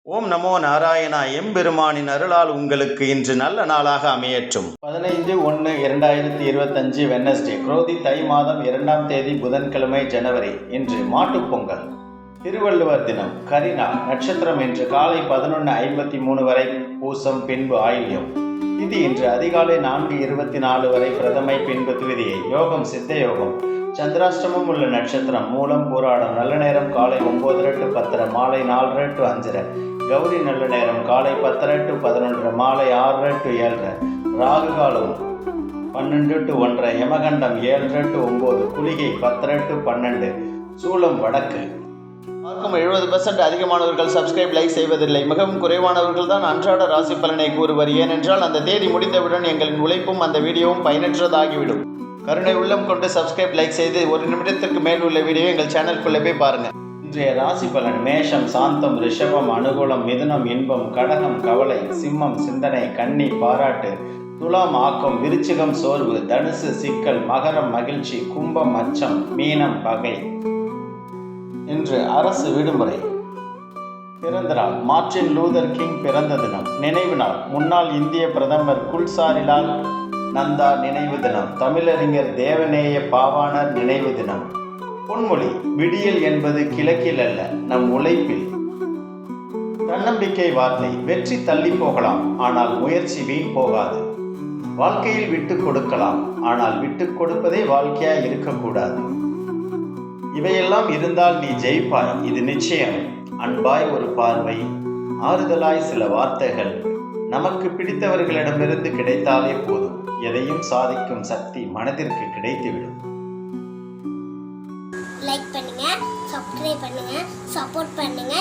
ஓம் நமோ நாராயணா. எம்பெருமானின் அருளால் உங்களுக்கு இன்று நல்ல நாளாக அமையற்றும். 15/1/2025 வெனஸ்டே, குரோதி தை மாதம் 2ஆம் தேதி புதன்கிழமை, ஜனவரி. இன்று மாட்டுப்பொங்கல், திருவள்ளுவர் தினம், கரிநாள், நட்சத்திரம் இன்று காலை 11:53 வரை பூசம், பின்பு ஆயில்யம். திதி இன்று அதிகாலை 4:24 வரை பிரதமை, பின்பு துவிதியை. யோகம் சித்த யோகம். சந்திராஷ்டமம் உள்ள நட்சத்திரம் மூலம், பூராடம். நல்ல நேரம் காலை 9:30 to 10:30, மாலை 4:30 to 5:30. கௌரி நல்ல நேரம் காலை 10:30 to 11:30, மாலை 6:30 to 7:30. ராகு காலம் 12 to 1:30, யமகண்டம் 7:30 to 9, குளிகை 10:30 to 12. சூலம் வடக்கு. பார்க்கும் 70% அதிகமானவர்கள் சப்ஸ்கிரைப், லைக் செய்வதில்லை. மிகவும் குறைவானவர்கள் தான் அன்றாட ராசி பலனை கூறுவர். ஏனென்றால் அந்த தேதி முடிந்தவுடன் எங்களின் உழைப்பும் அந்த வீடியோவும் பயனற்றதாகிவிடும். கருணை உள்ளம் கொண்டு சப்ஸ்கிரைப், லைக் செய்து 1 நிமிடத்திற்கு மேல் உள்ள வீடியோ எங்கள் சேனலுக்குள்ளே போய் பாருங்க. இன்றைய ராசி பலன்: மேஷம் சாந்தம், ரிஷபம் அனுகூலம், மிதுனம் இன்பம், கடகம் கவலை, சிம்மம் சிந்தனை, கன்னி பாராட்டு, துலாம் ஆக்கம், விருச்சிகம் சோர்வு, தனுசு சிக்கல், மகரம் மகிழ்ச்சி, கும்பம் அச்சம், மீனம் பகை. இன்று அரசு விடுமுறை. பிறந்த நாள்: மார்ட்டின் லூதர் கிங் பிறந்த தினம். நினைவு நாள்: முன்னாள் இந்திய பிரதமர் குல்சாரிலால் நந்தா நினைவு தினம். தமிழறிஞர் தேவநேய பாவாணர் நினைவு தினம். பொன்மொழி: விடியல் என்பது கிழக்கில் அல்ல, நம் உழைப்பில். தன்னம்பிக்கை வார்த்தை: வெற்றி தள்ளி போகலாம், ஆனால் முயற்சி வீண் போகாது. வாழ்க்கையில் விட்டு கொடுக்கலாம், ஆனால் விட்டு கொடுப்பதே வாழ்க்கையா இருக்கக்கூடாது. இவையெல்லாம் இருந்தால் நீ ஜெயிப்பாய், இது நிச்சயம். அன்பாய் ஒரு பார்வை, ஆறுதலாய் சில வார்த்தைகள், நமக்கு பிடித்தவர்களிடமிருந்து கிடைத்தாலே போதும். எதையும் சாதிக்கும் சக்தி மனதிற்கு கிடைத்துவிடும். லைக் பண்ணுங்க, சப்ஸ்கிரைப் பண்ணுங்க, சப்போர்ட் பண்ணுங்க.